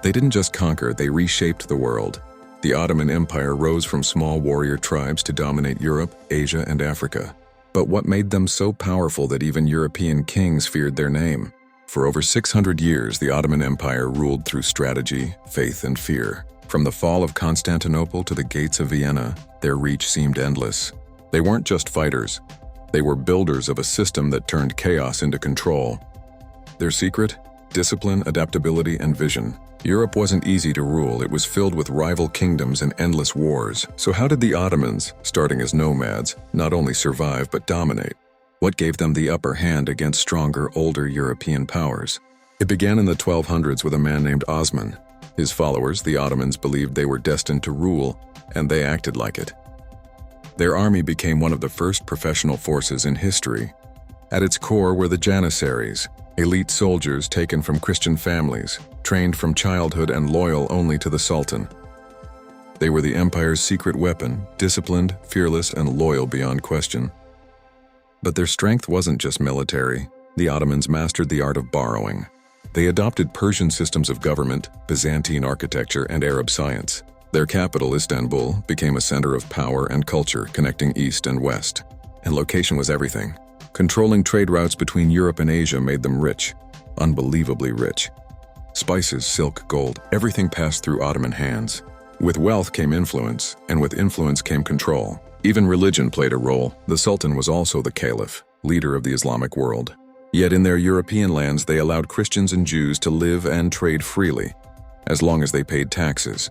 They didn't just conquer, they reshaped the world. The Ottoman Empire rose from small warrior tribes to dominate Europe, Asia, and Africa. But what made them so powerful that even European kings feared their name? For over 600 years, the Ottoman Empire ruled through strategy, faith, and fear. From the fall of Constantinople to the gates of Vienna, their reach seemed endless. They weren't just fighters. They were builders of a system that turned chaos into control. Their secret? Discipline, adaptability, and vision. Europe wasn't easy to rule. It was filled with rival kingdoms and endless wars. So how did the Ottomans, starting as nomads, not only survive but dominate? What gave them the upper hand against stronger, older European powers? It began in the 1200s with a man named Osman. His followers, the Ottomans, believed they were destined to rule, and they acted like it. Their army became one of the first professional forces in history. At its core were the Janissaries, elite soldiers taken from Christian families, trained from childhood and loyal only to the Sultan. They were the empire's secret weapon, disciplined, fearless, and loyal beyond question. But their strength wasn't just military. The Ottomans mastered the art of borrowing. They adopted Persian systems of government, Byzantine architecture, and Arab science. Their capital, Istanbul, became a center of power and culture, connecting East and West. And location was everything. Controlling trade routes between Europe and Asia made them rich, unbelievably rich. Spices, silk, gold, everything passed through Ottoman hands. With wealth came influence, and with influence came control. Even religion played a role. The Sultan was also the Caliph, leader of the Islamic world. Yet in their European lands, they allowed Christians and Jews to live and trade freely, as long as they paid taxes.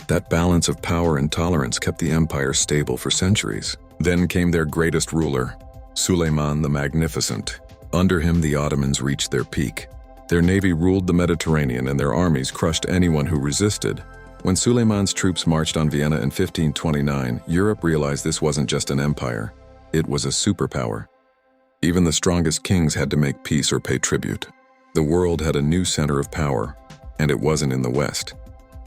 That balance of power and tolerance kept the empire stable for centuries. Then came their greatest ruler, Suleiman the Magnificent. Under him, the Ottomans reached their peak. Their navy ruled the Mediterranean, and their armies crushed anyone who resisted. When Suleiman's troops marched on Vienna in 1529, Europe realized this wasn't just an empire. It was a superpower. Even the strongest kings had to make peace or pay tribute. The world had a new center of power, and it wasn't in the West.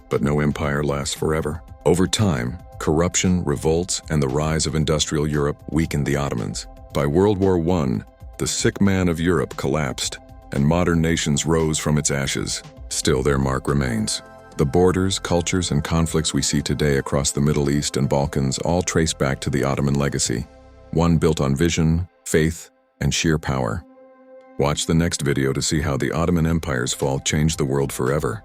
But no empire lasts forever. Over time, corruption, revolts, and the rise of industrial Europe weakened the Ottomans. By World War I, the sick man of Europe collapsed, and modern nations rose from its ashes. Still, their mark remains. The borders, cultures, and conflicts we see today across the Middle East and Balkans all trace back to the Ottoman legacy, one built on vision, faith, and sheer power. Watch the next video to see how the Ottoman Empire's fall changed the world forever.